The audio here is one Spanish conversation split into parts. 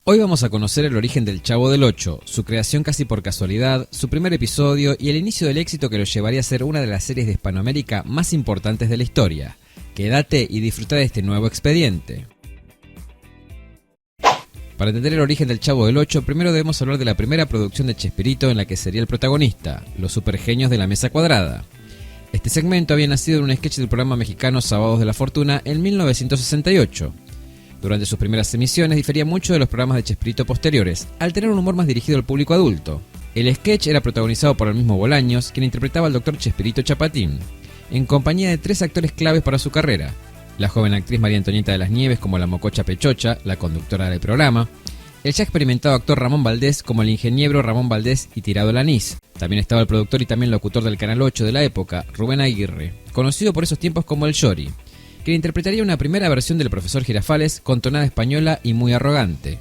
Hoy vamos a conocer el origen del Chavo del Ocho, su creación casi por casualidad, su primer episodio y el inicio del éxito que lo llevaría a ser una de las series de Hispanoamérica más importantes de la historia. Quédate y disfruta de este nuevo expediente. Para entender el origen del Chavo del Ocho, primero debemos hablar de la primera producción de Chespirito en la que sería el protagonista, Los Supergenios de la Mesa Cuadrada. Este segmento había nacido en un sketch del programa mexicano Sábados de la Fortuna en 1968. Durante sus primeras emisiones difería mucho de los programas de Chespirito posteriores, al tener un humor más dirigido al público adulto. El sketch era protagonizado por el mismo Bolaños, quien interpretaba al Dr. Chespirito Chapatín, en compañía de tres actores claves para su carrera: la joven actriz María Antonieta de las Nieves como la mococha Pechocha, la conductora del programa; el ya experimentado actor Ramón Valdés como el ingeniero Ramón Valdés y Tirado el Anís. También estaba el productor y también locutor del Canal 8 de la época, Rubén Aguirre, conocido por esos tiempos como el Yori, quien interpretaría una primera versión del profesor Girafales con tonada española y muy arrogante.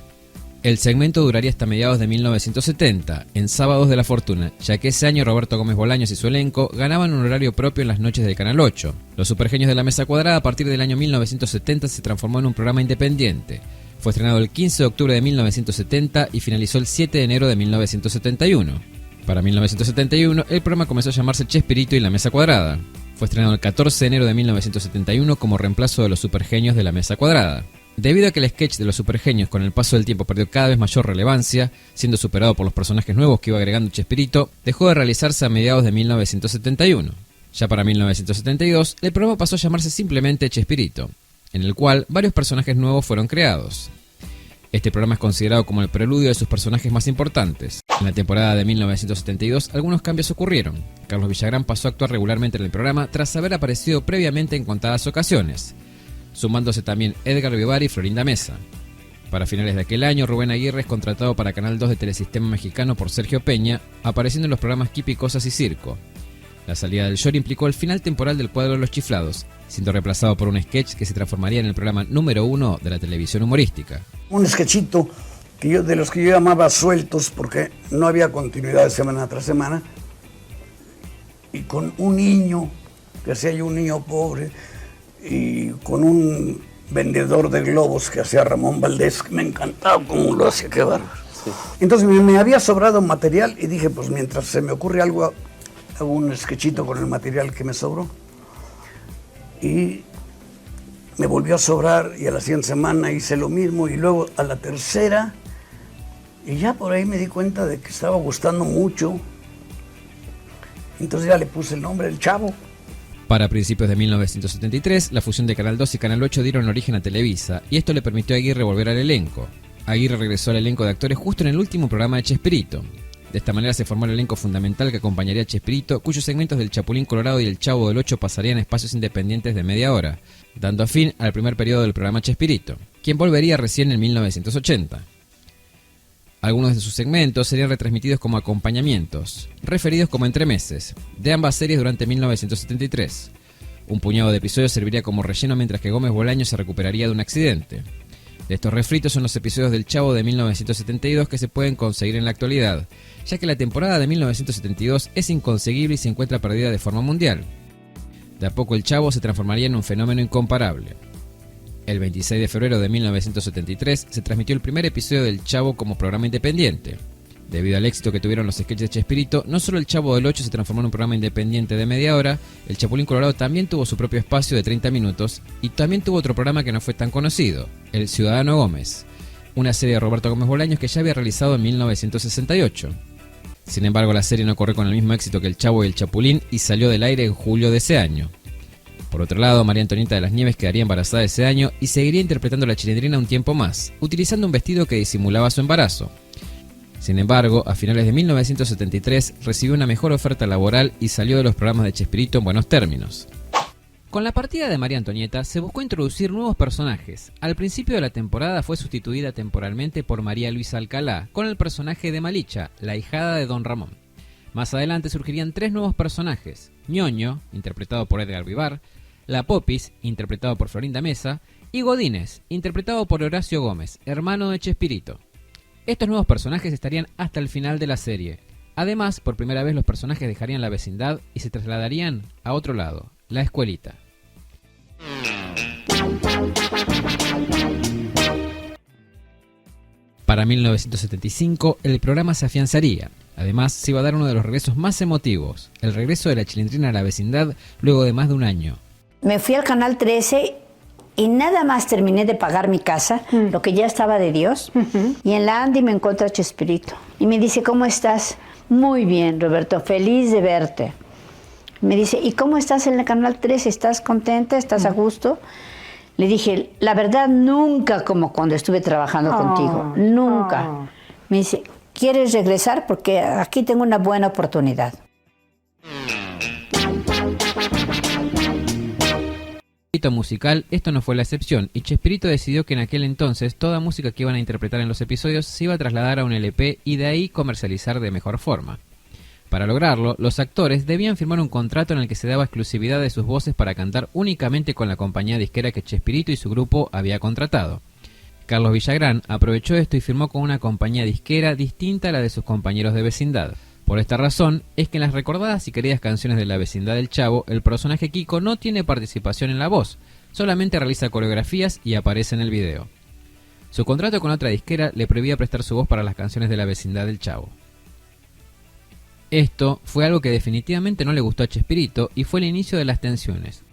El segmento duraría hasta mediados de 1970, en Sábados de la Fortuna, ya que ese año Roberto Gómez Bolaños y su elenco ganaban un horario propio en las noches del Canal 8. Los Supergenios de la Mesa Cuadrada a partir del año 1970 se transformó en un programa independiente. Fue estrenado el 15 de octubre de 1970 y finalizó el 7 de enero de 1971. Para 1971, el programa comenzó a llamarse Chespirito y la Mesa Cuadrada. Fue estrenado el 14 de enero de 1971 como reemplazo de Los Supergenios de la Mesa Cuadrada. Debido a que el sketch de Los Supergenios con el paso del tiempo perdió cada vez mayor relevancia, siendo superado por los personajes nuevos que iba agregando Chespirito, dejó de realizarse a mediados de 1971. Ya para 1972, el programa pasó a llamarse simplemente Chespirito, en el cual varios personajes nuevos fueron creados. Este programa es considerado como el preludio de sus personajes más importantes. En la temporada de 1972, algunos cambios ocurrieron. Carlos Villagrán pasó a actuar regularmente en el programa tras haber aparecido previamente en contadas ocasiones, sumándose también Edgar Vivar y Florinda Mesa. Para finales de aquel año, Rubén Aguirre es contratado para Canal 2 de Telesistema Mexicano por Sergio Peña, apareciendo en los programas Kipi, Cosas y Circo. La salida del Yori implicó el final temporal del cuadro de Los Chiflados, siendo reemplazado por un sketch que se transformaría en el programa número 1 de la televisión humorística. Un sketchito de los que yo llamaba sueltos, porque no había continuidad de semana tras semana, y con un niño, que hacía yo un niño pobre, y con un vendedor de globos que hacía Ramón Valdés, que me encantaba cómo lo hacía, qué bárbaro. Sí. Entonces me había sobrado material y dije, pues mientras se me ocurre algo, hago un sketchito con el material que me sobró. Y me volvió a sobrar y a la siguiente semana hice lo mismo y luego a la tercera, y ya por ahí me di cuenta de que estaba gustando mucho. Entonces ya le puse el nombre El Chavo. Para principios de 1973, la fusión de Canal 2 y Canal 8 dieron origen a Televisa, y esto le permitió a Aguirre volver al elenco. Aguirre regresó al elenco de actores justo en el último programa de Chespirito. De esta manera se formó el elenco fundamental que acompañaría a Chespirito, cuyos segmentos del Chapulín Colorado y el Chavo del Ocho pasarían a espacios independientes de media hora, dando fin al primer periodo del programa Chespirito, quien volvería recién en 1980. Algunos de sus segmentos serían retransmitidos como acompañamientos, referidos como entremeses, de ambas series durante 1973. Un puñado de episodios serviría como relleno mientras que Gómez Bolaños se recuperaría de un accidente. De estos refritos son los episodios del Chavo de 1972 que se pueden conseguir en la actualidad, ya que la temporada de 1972 es inconseguible y se encuentra perdida de forma mundial. De a poco el Chavo se transformaría en un fenómeno incomparable. El 26 de febrero de 1973 se transmitió el primer episodio del Chavo como programa independiente. Debido al éxito que tuvieron los sketches de Chespirito, no solo el Chavo del Ocho se transformó en un programa independiente de media hora, el Chapulín Colorado también tuvo su propio espacio de 30 minutos y también tuvo otro programa que no fue tan conocido, El Ciudadano Gómez, una serie de Roberto Gómez Bolaños que ya había realizado en 1968. Sin embargo, la serie no corrió con el mismo éxito que el Chavo y el Chapulín y salió del aire en julio de ese año. Por otro lado, María Antonieta de las Nieves quedaría embarazada ese año y seguiría interpretando a la Chilindrina un tiempo más, utilizando un vestido que disimulaba su embarazo. Sin embargo, a finales de 1973 recibió una mejor oferta laboral y salió de los programas de Chespirito en buenos términos. Con la partida de María Antonieta se buscó introducir nuevos personajes. Al principio de la temporada fue sustituida temporalmente por María Luisa Alcalá, con el personaje de Malicha, la ahijada de Don Ramón. Más adelante surgirían tres nuevos personajes: Ñoño, interpretado por Edgar Vivar, La Popis, interpretado por Florinda Mesa, y Godínez, interpretado por Horacio Gómez, hermano de Chespirito. Estos nuevos personajes estarían hasta el final de la serie. Además, por primera vez los personajes dejarían la vecindad y se trasladarían a otro lado, la escuelita. Para 1975 el programa se afianzaría. Además, se iba a dar uno de los regresos más emotivos, el regreso de la Chilindrina a la vecindad luego de más de un año. Me fui al Canal 13 y nada más terminé de pagar mi casa, lo que ya estaba de Dios, y en la Andy me encuentra Chespirito. Y me dice, ¿cómo estás? Muy bien, Roberto, feliz de verte. Me dice, ¿y cómo estás en el Canal 13? ¿Estás contenta? ¿Estás a gusto? Le dije, la verdad, nunca como cuando estuve trabajando contigo, nunca. Me dice, ¿quieres regresar? Porque aquí tengo una buena oportunidad. Musical, esto no fue la excepción, y Chespirito decidió que en aquel entonces toda música que iban a interpretar en los episodios se iba a trasladar a un LP y de ahí comercializar de mejor forma. Para lograrlo, los actores debían firmar un contrato en el que se daba exclusividad de sus voces para cantar únicamente con la compañía disquera que Chespirito y su grupo había contratado. Carlos Villagrán aprovechó esto y firmó con una compañía disquera distinta a la de sus compañeros de vecindad. Por esta razón, es que en las recordadas y queridas canciones de la vecindad del Chavo, el personaje Kiko no tiene participación en la voz, solamente realiza coreografías y aparece en el video. Su contrato con otra disquera le prohibía prestar su voz para las canciones de la vecindad del Chavo. Esto fue algo que definitivamente no le gustó a Chespirito y fue el inicio de las tensiones.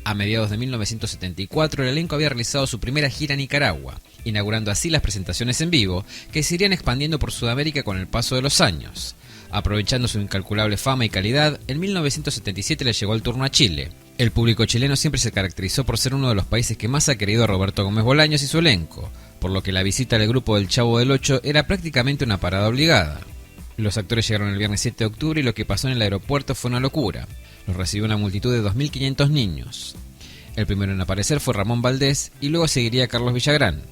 A mediados de 1974, el elenco había realizado su primera gira a Nicaragua, inaugurando así las presentaciones en vivo, que se irían expandiendo por Sudamérica con el paso de los años. Aprovechando su incalculable fama y calidad, en 1977 le llegó el turno a Chile. El público chileno siempre se caracterizó por ser uno de los países que más ha querido a Roberto Gómez Bolaños y su elenco, por lo que la visita del grupo del Chavo del Ocho era prácticamente una parada obligada. Los actores llegaron el viernes 7 de octubre y lo que pasó en el aeropuerto fue una locura. Los recibió una multitud de 2.500 niños. El primero en aparecer fue Ramón Valdés y luego seguiría Carlos Villagrán.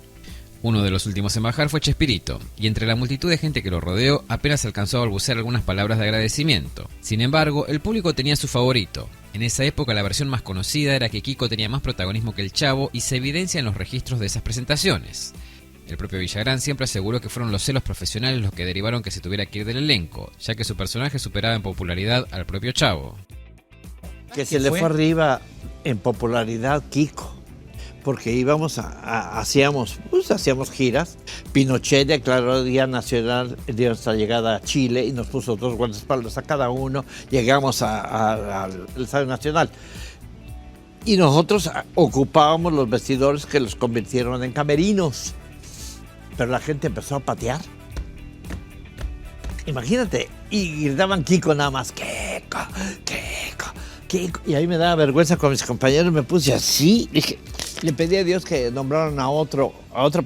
Uno de los últimos en bajar fue Chespirito, y entre la multitud de gente que lo rodeó apenas alcanzó a balbucear algunas palabras de agradecimiento. Sin embargo, el público tenía su favorito. En esa época la versión más conocida era que Kiko tenía más protagonismo que el Chavo y se evidencia en los registros de esas presentaciones. El propio Villagrán siempre aseguró que fueron los celos profesionales los que derivaron que se tuviera que ir del elenco, ya que su personaje superaba en popularidad al propio Chavo. Que se le fue arriba en popularidad Kiko, porque íbamos hacíamos giras. Pinochet declaró Día Nacional de nuestra llegada a Chile y nos puso 2 guardaespaldas a cada uno. Llegamos al Estadio Nacional y nosotros ocupábamos los vestidores que los convirtieron en camerinos, pero la gente empezó a patear. Imagínate, y gritaban Kiko nada más, Kiko, Kiko, Kiko. Y ahí me daba vergüenza con mis compañeros, me puse así, dije, le pedí a Dios que nombraran a otro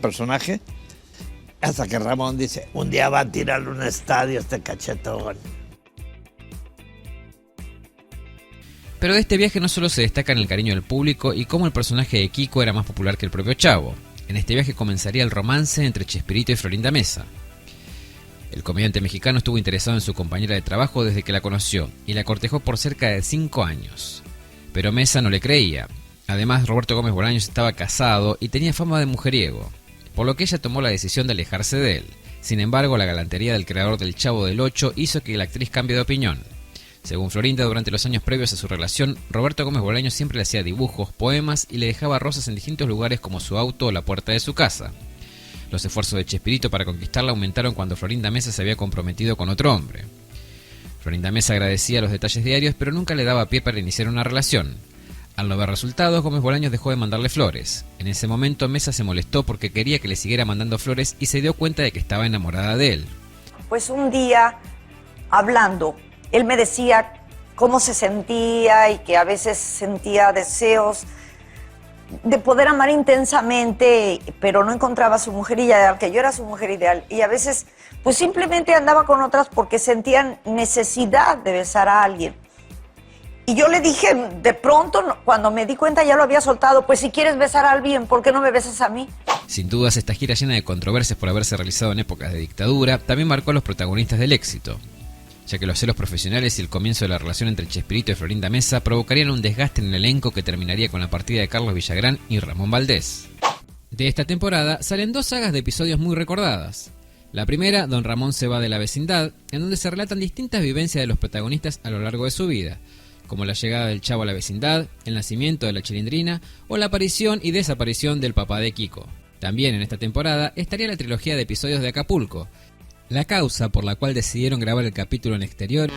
personaje, hasta que Ramón dice, un día va a tirarle un estadio a este cachetón. Pero de este viaje no solo se destaca en el cariño del público y cómo el personaje de Kiko era más popular que el propio Chavo. En este viaje comenzaría el romance entre Chespirito y Florinda Mesa. El comediante mexicano estuvo interesado en su compañera de trabajo desde que la conoció y la cortejó por cerca de 5 años. Pero Mesa no le creía. Además, Roberto Gómez Bolaños estaba casado y tenía fama de mujeriego, por lo que ella tomó la decisión de alejarse de él. Sin embargo, la galantería del creador del Chavo del Ocho hizo que la actriz cambie de opinión. Según Florinda, durante los años previos a su relación, Roberto Gómez Bolaños siempre le hacía dibujos, poemas y le dejaba rosas en distintos lugares como su auto o la puerta de su casa. Los esfuerzos de Chespirito para conquistarla aumentaron cuando Florinda Mesa se había comprometido con otro hombre. Florinda Mesa agradecía los detalles diarios, pero nunca le daba pie para iniciar una relación. Al no ver resultados, Gómez Bolaños dejó de mandarle flores. En ese momento Mesa se molestó porque quería que le siguiera mandando flores y se dio cuenta de que estaba enamorada de él. Pues un día, hablando, él me decía cómo se sentía y que a veces sentía deseos de poder amar intensamente, pero no encontraba a su mujer ideal, que yo era su mujer ideal. Y a veces, pues simplemente andaba con otras porque sentían necesidad de besar a alguien. Y yo le dije, de pronto, cuando me di cuenta ya lo había soltado, pues si quieres besar a alguien, ¿por qué no me besas a mí? Sin dudas, esta gira llena de controversias por haberse realizado en épocas de dictadura también marcó a los protagonistas del éxito, ya que los celos profesionales y el comienzo de la relación entre Chespirito y Florinda Mesa provocarían un desgaste en el elenco que terminaría con la partida de Carlos Villagrán y Ramón Valdés. De esta temporada salen 2 sagas de episodios muy recordadas. La primera, Don Ramón se va de la vecindad, en donde se relatan distintas vivencias de los protagonistas a lo largo de su vida, como la llegada del Chavo a la vecindad, el nacimiento de la Chilindrina o la aparición y desaparición del papá de Kiko. También en esta temporada estaría la trilogía de episodios de Acapulco, la causa por la cual decidieron grabar el capítulo en exterior.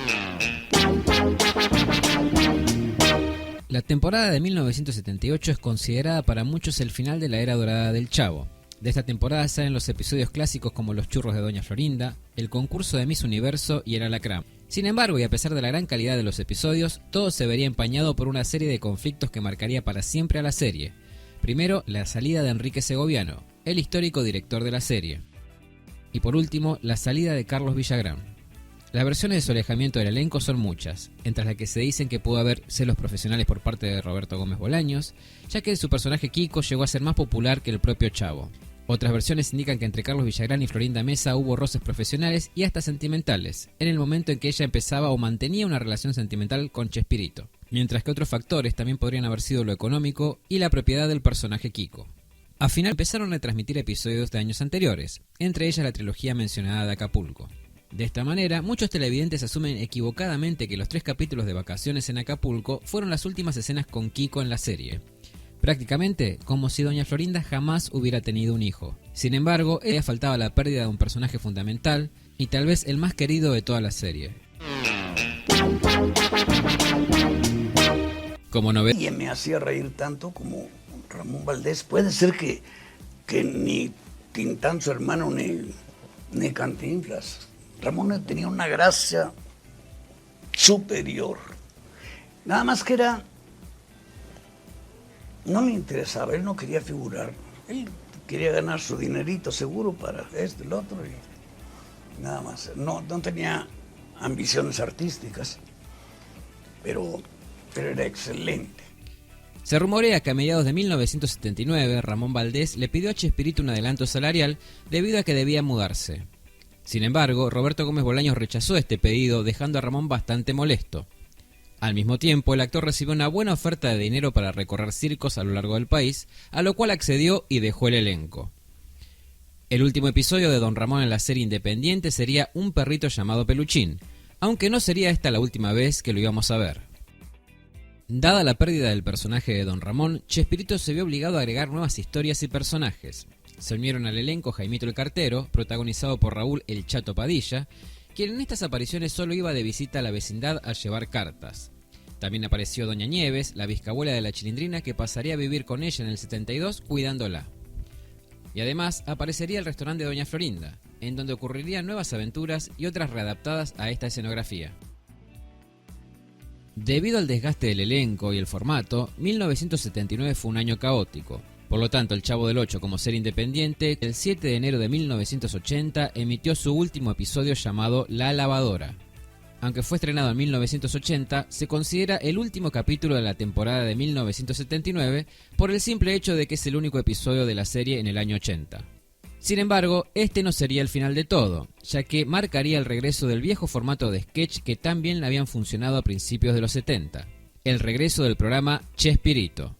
La temporada de 1978 es considerada para muchos el final de la era dorada del Chavo. De esta temporada salen los episodios clásicos como Los churros de Doña Florinda, el concurso de Miss Universo y el alacrán. Sin embargo, y a pesar de la gran calidad de los episodios, todo se vería empañado por una serie de conflictos que marcaría para siempre a la serie. Primero, la salida de Enrique Segoviano, el histórico director de la serie. Y por último, la salida de Carlos Villagrán. Las versiones de su alejamiento del elenco son muchas, entre las que se dicen que pudo haber celos profesionales por parte de Roberto Gómez Bolaños, ya que su personaje Kiko llegó a ser más popular que el propio Chavo. Otras versiones indican que entre Carlos Villagrán y Florinda Mesa hubo roces profesionales y hasta sentimentales, en el momento en que ella empezaba o mantenía una relación sentimental con Chespirito, mientras que otros factores también podrían haber sido lo económico y la propiedad del personaje Kiko. Al final empezaron a transmitir episodios de años anteriores, entre ellas la trilogía mencionada de Acapulco. De esta manera, muchos televidentes asumen equivocadamente que los 3 capítulos de Vacaciones en Acapulco fueron las últimas escenas con Kiko en la serie. Prácticamente como si Doña Florinda jamás hubiera tenido un hijo. Sin embargo, ella faltaba la pérdida de un personaje fundamental y tal vez el más querido de toda la serie. Como novedad, Y me hacía reír tanto como Ramón Valdés. Puede ser que ni Tintán, su hermano, ni Cantinflas. Ramón tenía una gracia superior. Nada más que no le interesaba, él no quería figurar. Él quería ganar su dinerito seguro para esto, el otro, y nada más. No tenía ambiciones artísticas, pero era excelente. se rumorea que a mediados de 1979 Ramón Valdés le pidió a Chespirito un adelanto salarial debido a que debía mudarse. Sin embargo, Roberto Gómez Bolaños rechazó este pedido, dejando a Ramón bastante molesto. Al mismo tiempo, el actor recibió una buena oferta de dinero para recorrer circos a lo largo del país, a lo cual accedió y dejó el elenco. El último episodio de Don Ramón en la serie independiente sería Un perrito llamado Peluchín, aunque no sería esta la última vez que lo íbamos a ver. Dada la pérdida del personaje de Don Ramón, Chespirito se vio obligado a agregar nuevas historias y personajes. Se unieron al elenco Jaimito el Cartero, protagonizado por Raúl El Chato Padilla, quien en estas apariciones solo iba de visita a la vecindad a llevar cartas. También apareció Doña Nieves, la bisabuela de la Chilindrina, que pasaría a vivir con ella en el 72 cuidándola. Y además aparecería el restaurante de Doña Florinda, en donde ocurrirían nuevas aventuras y otras readaptadas a esta escenografía. Debido al desgaste del elenco y el formato, 1979 fue un año caótico. Por lo tanto, El Chavo del Ocho, como serie independiente, el 7 de enero de 1980 emitió su último episodio llamado La Lavadora. Aunque fue estrenado en 1980, se considera el último capítulo de la temporada de 1979 por el simple hecho de que es el único episodio de la serie en el año 80. Sin embargo, este no sería el final de todo, ya que marcaría el regreso del viejo formato de sketch que tan bien le habían funcionado a principios de los 70, el regreso del programa Chespirito.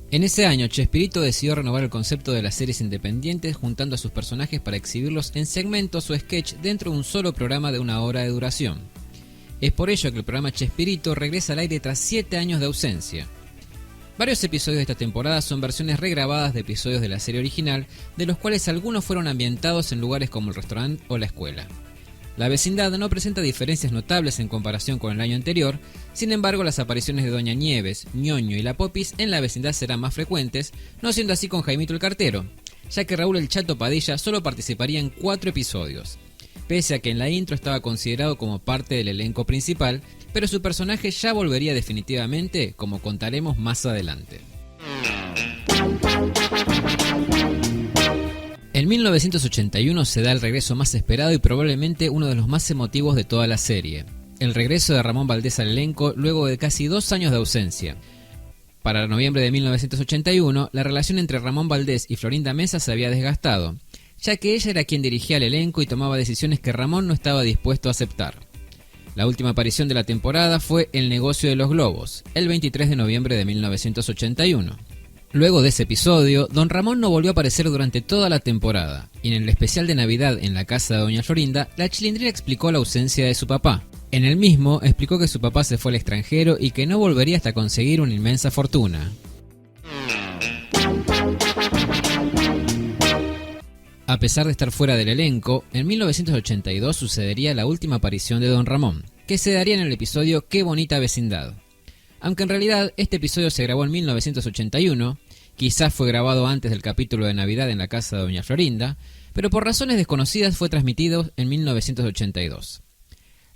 En ese año, Chespirito decidió renovar el concepto de las series independientes juntando a sus personajes para exhibirlos en segmentos o sketch dentro de un solo programa de 1 hora de duración. Es por ello que el programa Chespirito regresa al aire tras 7 años de ausencia. Varios episodios de esta temporada son versiones regrabadas de episodios de la serie original, de los cuales algunos fueron ambientados en lugares como el restaurante o la escuela. La vecindad no presenta diferencias notables en comparación con el año anterior, sin embargo las apariciones de Doña Nieves, Ñoño y la Popis en la vecindad serán más frecuentes, no siendo así con Jaimito el Cartero, ya que Raúl el Chato Padilla solo participaría en 4 episodios, pese a que en la intro estaba considerado como parte del elenco principal, pero su personaje ya volvería definitivamente, como contaremos más adelante. En 1981 se da el regreso más esperado y probablemente uno de los más emotivos de toda la serie. El regreso de Ramón Valdés al elenco luego de casi 2 años de ausencia. Para noviembre de 1981, la relación entre Ramón Valdés y Florinda Mesa se había desgastado, ya que ella era quien dirigía el elenco y tomaba decisiones que Ramón no estaba dispuesto a aceptar. La última aparición de la temporada fue El negocio de los globos, el 23 de noviembre de 1981. Luego de ese episodio, Don Ramón no volvió a aparecer durante toda la temporada, y en el especial de Navidad en la casa de Doña Florinda, la Chilindrina explicó la ausencia de su papá. En el mismo, explicó que su papá se fue al extranjero y que no volvería hasta conseguir una inmensa fortuna. A pesar de estar fuera del elenco, en 1982 sucedería la última aparición de Don Ramón, que se daría en el episodio Qué bonita vecindad. Aunque en realidad este episodio se grabó en 1981, quizás fue grabado antes del capítulo de Navidad en la casa de Doña Florinda, pero por razones desconocidas fue transmitido en 1982.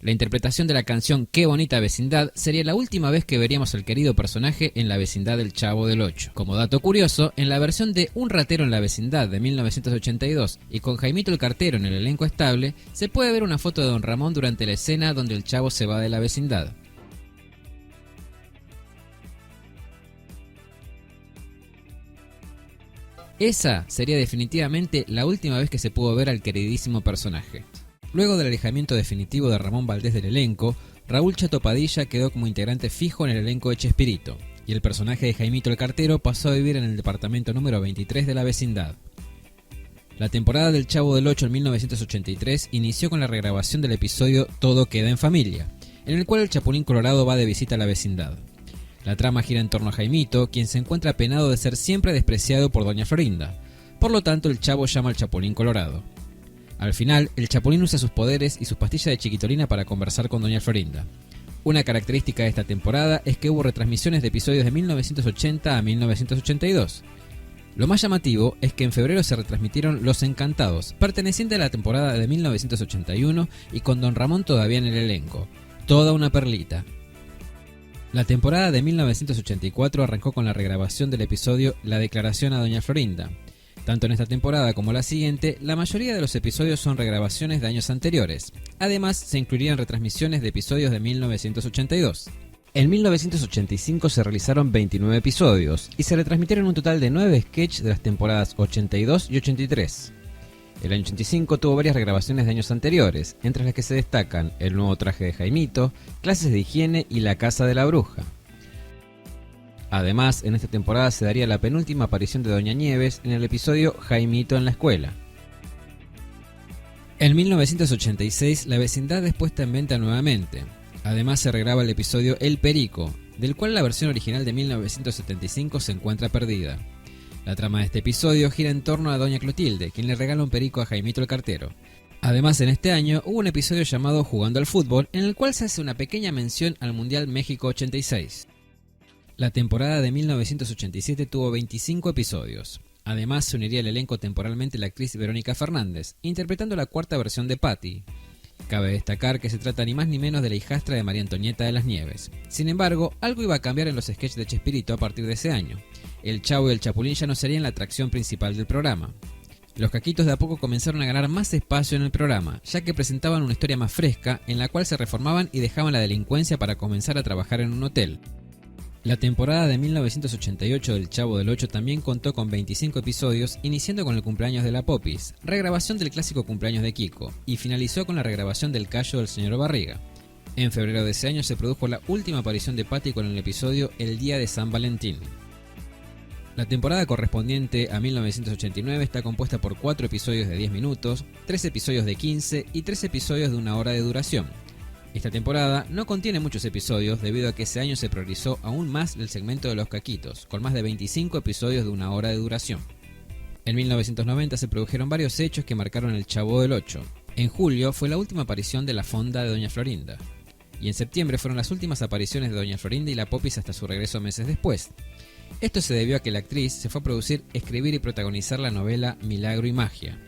La interpretación de la canción Qué bonita vecindad sería la última vez que veríamos al querido personaje en la vecindad del Chavo del Ocho. Como dato curioso, en la versión de Un ratero en la vecindad de 1982 y con Jaimito el cartero en el elenco estable, se puede ver una foto de Don Ramón durante la escena donde el Chavo se va de la vecindad. Esa sería definitivamente la última vez que se pudo ver al queridísimo personaje. Luego del alejamiento definitivo de Ramón Valdés del elenco, Raúl Chato Padilla quedó como integrante fijo en el elenco de Chespirito, y el personaje de Jaimito el cartero pasó a vivir en el departamento número 23 de la vecindad. La temporada del Chavo del Ocho en 1983 inició con la regrabación del episodio Todo queda en familia, en el cual el Chapulín Colorado va de visita a la vecindad. La trama gira en torno a Jaimito, quien se encuentra apenado de ser siempre despreciado por Doña Florinda. Por lo tanto, el Chavo llama al Chapulín Colorado. Al final, el Chapulín usa sus poderes y sus pastillas de chiquitolina para conversar con Doña Florinda. Una característica de esta temporada es que hubo retransmisiones de episodios de 1980 a 1982. Lo más llamativo es que en febrero se retransmitieron Los Encantados, perteneciente a la temporada de 1981 y con Don Ramón todavía en el elenco. Toda una perlita. La temporada de 1984 arrancó con la regrabación del episodio La declaración a Doña Florinda. Tanto en esta temporada como la siguiente, la mayoría de los episodios son regrabaciones de años anteriores. Además, se incluirían retransmisiones de episodios de 1982. En 1985 se realizaron 29 episodios y se retransmitieron un total de 9 sketches de las temporadas 82 y 83. El año 85 tuvo varias regrabaciones de años anteriores, entre las que se destacan El nuevo traje de Jaimito, Clases de higiene y La casa de la bruja. Además, en esta temporada se daría la penúltima aparición de Doña Nieves en el episodio Jaimito en la escuela. En 1986, la vecindad es puesta en venta nuevamente. Además, se regraba el episodio El Perico, del cual la versión original de 1975 se encuentra perdida. La trama de este episodio gira en torno a Doña Clotilde, quien le regala un perico a Jaimito el cartero. Además, en este año hubo un episodio llamado Jugando al Fútbol, en el cual se hace una pequeña mención al Mundial México 86. La temporada de 1987 tuvo 25 episodios. Además, se uniría al elenco temporalmente la actriz Verónica Fernández, interpretando la cuarta versión de Patty. Cabe destacar que se trata ni más ni menos de la hijastra de María Antonieta de las Nieves. Sin embargo, algo iba a cambiar en los sketches de Chespirito a partir de ese año. El Chavo y el Chapulín ya no serían la atracción principal del programa. Los caquitos de a poco comenzaron a ganar más espacio en el programa, ya que presentaban una historia más fresca en la cual se reformaban y dejaban la delincuencia para comenzar a trabajar en un hotel. La temporada de 1988 del Chavo del Ocho también contó con 25 episodios, iniciando con el cumpleaños de la Popis, regrabación del clásico cumpleaños de Kiko, y finalizó con la regrabación del callo del señor Barriga. En febrero de ese año se produjo la última aparición de Patty con el episodio El día de San Valentín. La temporada correspondiente a 1989 está compuesta por 4 episodios de 10 minutos, 3 episodios de 15 y 3 episodios de 1 hora de duración. Esta temporada no contiene muchos episodios debido a que ese año se priorizó aún más el segmento de los caquitos, con más de 25 episodios de 1 hora de duración. En 1990 se produjeron varios hechos que marcaron el Chavo del Ocho. En julio fue la última aparición de la fonda de Doña Florinda. Y en septiembre fueron las últimas apariciones de Doña Florinda y la Popis hasta su regreso meses después. Esto se debió a que la actriz se fue a producir, escribir y protagonizar la novela Milagro y Magia.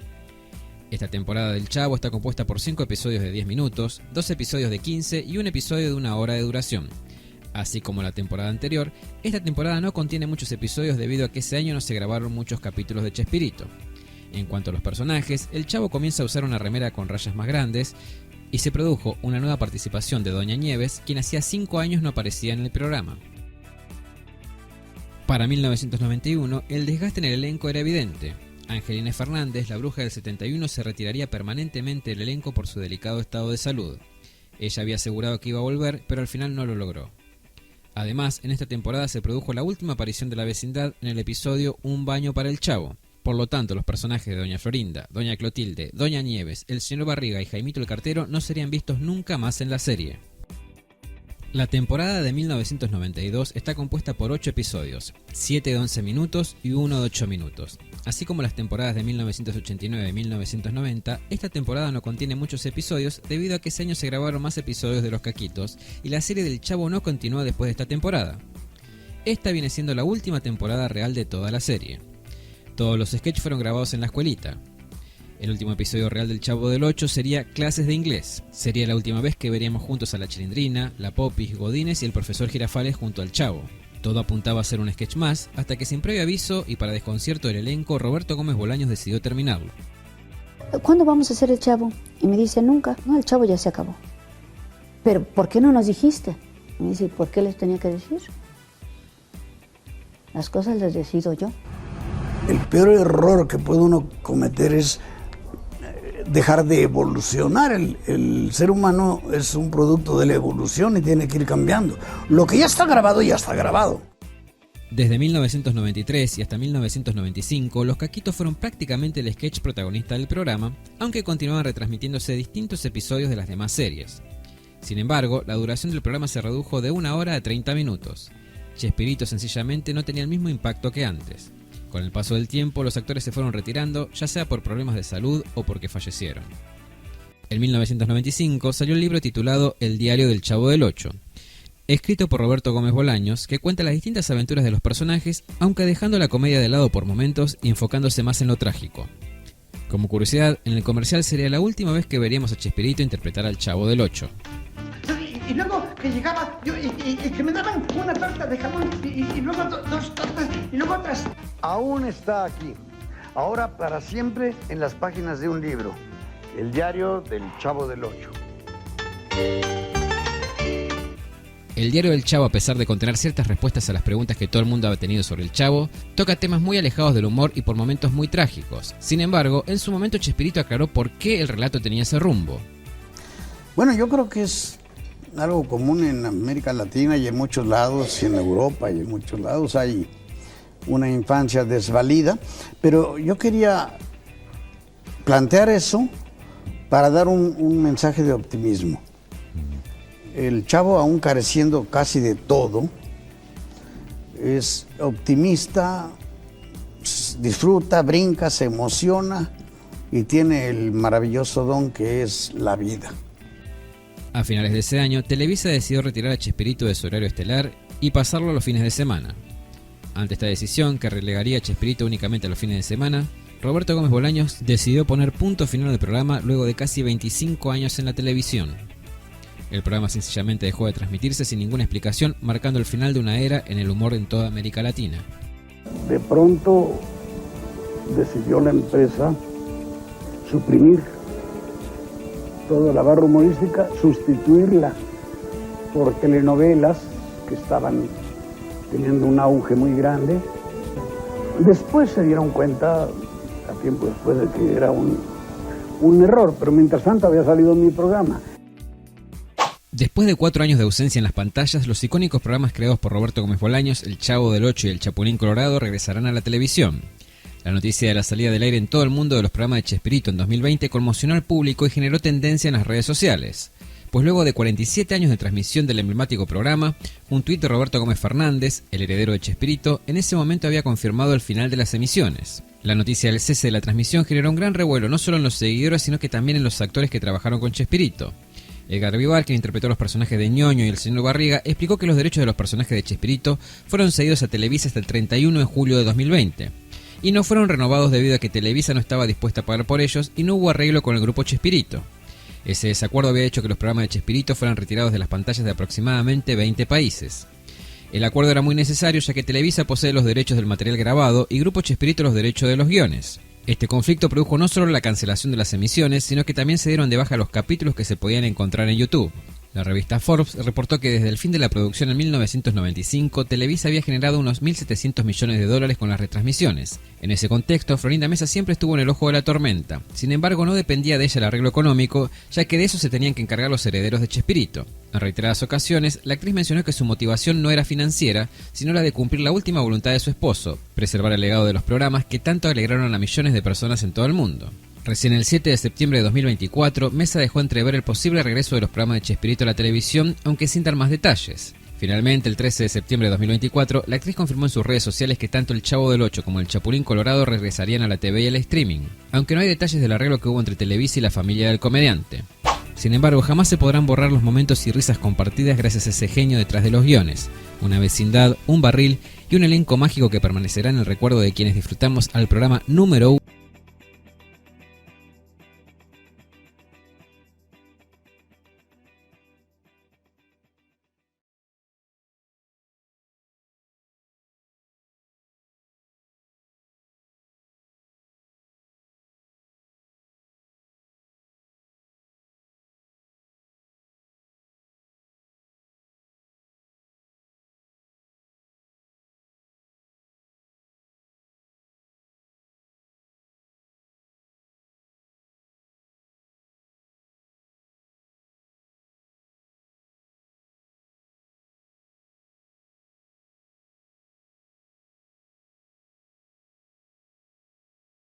Esta temporada del Chavo está compuesta por 5 episodios de 10 minutos, 2 episodios de 15 y un episodio de 1 hora de duración. Así como la temporada anterior, esta temporada no contiene muchos episodios debido a que ese año no se grabaron muchos capítulos de Chespirito. En cuanto a los personajes, el Chavo comienza a usar una remera con rayas más grandes y se produjo una nueva participación de Doña Nieves, quien hacía 5 años no aparecía en el programa. Para 1991, el desgaste en el elenco era evidente. Angelina Fernández, la bruja del 71, se retiraría permanentemente del elenco por su delicado estado de salud. Ella había asegurado que iba a volver, pero al final no lo logró. Además, en esta temporada se produjo la última aparición de la vecindad en el episodio Un baño para el Chavo. Por lo tanto, los personajes de Doña Florinda, Doña Clotilde, Doña Nieves, el señor Barriga y Jaimito el Cartero no serían vistos nunca más en la serie. La temporada de 1992 está compuesta por 8 episodios, 7 de 11 minutos y 1 de 8 minutos. Así como las temporadas de 1989 y 1990, esta temporada no contiene muchos episodios debido a que ese año se grabaron más episodios de Los Caquitos y la serie del Chavo no continuó después de esta temporada. Esta viene siendo la última temporada real de toda la serie. Todos los sketches fueron grabados en la escuelita. El último episodio real del Chavo del 8 sería Clases de Inglés. Sería la última vez que veríamos juntos a la Chilindrina, la Popis, Godínez y el profesor Girafales junto al Chavo. Todo apuntaba a ser un sketch más, hasta que sin previo aviso y para desconcierto del elenco, Roberto Gómez Bolaños decidió terminarlo. ¿Cuándo vamos a hacer el Chavo? Y me dice, nunca. No, el Chavo ya se acabó. ¿Pero por qué no nos dijiste? Y me dice, ¿por qué les tenía que decir? Las cosas las decido yo. El peor error que puede uno cometer es dejar de evolucionar. El ser humano es un producto de la evolución y tiene que ir cambiando. Lo que ya está grabado, ya está grabado. Desde 1993 y hasta 1995, Los Caquitos fueron prácticamente el sketch protagonista del programa, aunque continuaban retransmitiéndose distintos episodios de las demás series. Sin embargo, la duración del programa se redujo de 1 hora a 30 minutos. Chespirito sencillamente no tenía el mismo impacto que antes. Con el paso del tiempo, los actores se fueron retirando, ya sea por problemas de salud o porque fallecieron. En 1995 salió el libro titulado El diario del Chavo del Ocho, escrito por Roberto Gómez Bolaños, que cuenta las distintas aventuras de los personajes, aunque dejando la comedia de lado por momentos y enfocándose más en lo trágico. Como curiosidad, en el comercial sería la última vez que veríamos a Chespirito interpretar al Chavo del Ocho. Y luego que llegaba yo, y que me daban una torta de jamón y luego dos tortas y luego otras. Aún está aquí, ahora para siempre en las páginas de un libro, El diario del Chavo del Ocho. El diario del Chavo, a pesar de contener ciertas respuestas a las preguntas que todo el mundo ha tenido sobre el Chavo, toca temas muy alejados del humor y por momentos muy trágicos. Sin embargo, en su momento Chespirito aclaró por qué el relato tenía ese rumbo. Bueno, yo creo que es algo común en América Latina y en muchos lados, y en Europa y en muchos lados hay una infancia desvalida, pero yo quería plantear eso para dar un mensaje de optimismo. El Chavo, aún careciendo casi de todo, es optimista, disfruta, brinca, se emociona y tiene el maravilloso don que es la vida. A finales de ese año, Televisa decidió retirar a Chespirito de su horario estelar y pasarlo a los fines de semana. Ante esta decisión, que relegaría a Chespirito únicamente a los fines de semana, Roberto Gómez Bolaños decidió poner punto final al programa luego de casi 25 años en la televisión. El programa sencillamente dejó de transmitirse sin ninguna explicación, marcando el final de una era en el humor en toda América Latina. De pronto decidió la empresa suprimir toda la barra humorística, sustituirla por telenovelas que estaban teniendo un auge muy grande. Después se dieron cuenta, a tiempo después, de que era un error, pero mientras tanto había salido mi programa. Después de 4 años de ausencia en las pantallas, los icónicos programas creados por Roberto Gómez Bolaños, El Chavo del Ocho y El Chapulín Colorado, regresarán a la televisión. La noticia de la salida del aire en todo el mundo de los programas de Chespirito en 2020 conmocionó al público y generó tendencia en las redes sociales. Pues luego de 47 años de transmisión del emblemático programa, un tuit de Roberto Gómez Fernández, el heredero de Chespirito, en ese momento había confirmado el final de las emisiones. La noticia del cese de la transmisión generó un gran revuelo no solo en los seguidores, sino que también en los actores que trabajaron con Chespirito. Edgar Vivar, quien interpretó a los personajes de Ñoño y el señor Barriga, explicó que los derechos de los personajes de Chespirito fueron cedidos a Televisa hasta el 31 de julio de 2020. Y no fueron renovados debido a que Televisa no estaba dispuesta a pagar por ellos y no hubo arreglo con el grupo Chespirito. Ese desacuerdo había hecho que los programas de Chespirito fueran retirados de las pantallas de aproximadamente 20 países. El acuerdo era muy necesario ya que Televisa posee los derechos del material grabado y Grupo Chespirito los derechos de los guiones. Este conflicto produjo no solo la cancelación de las emisiones, sino que también se dieron de baja los capítulos que se podían encontrar en YouTube. La revista Forbes reportó que desde el fin de la producción en 1995, Televisa había generado unos 1.700 millones de dólares con las retransmisiones. En ese contexto, Florinda Mesa siempre estuvo en el ojo de la tormenta. Sin embargo, no dependía de ella el arreglo económico, ya que de eso se tenían que encargar los herederos de Chespirito. En reiteradas ocasiones, la actriz mencionó que su motivación no era financiera, sino la de cumplir la última voluntad de su esposo, preservar el legado de los programas que tanto alegraron a millones de personas en todo el mundo. Recién el 7 de septiembre de 2024, Mesa dejó entrever el posible regreso de los programas de Chespirito a la televisión, aunque sin dar más detalles. Finalmente, el 13 de septiembre de 2024, la actriz confirmó en sus redes sociales que tanto el Chavo del Ocho como el Chapulín Colorado regresarían a la TV y al streaming, aunque no hay detalles del arreglo que hubo entre Televisa y la familia del comediante. Sin embargo, jamás se podrán borrar los momentos y risas compartidas gracias a ese genio detrás de los guiones, una vecindad, un barril y un elenco mágico que permanecerá en el recuerdo de quienes disfrutamos al programa número 1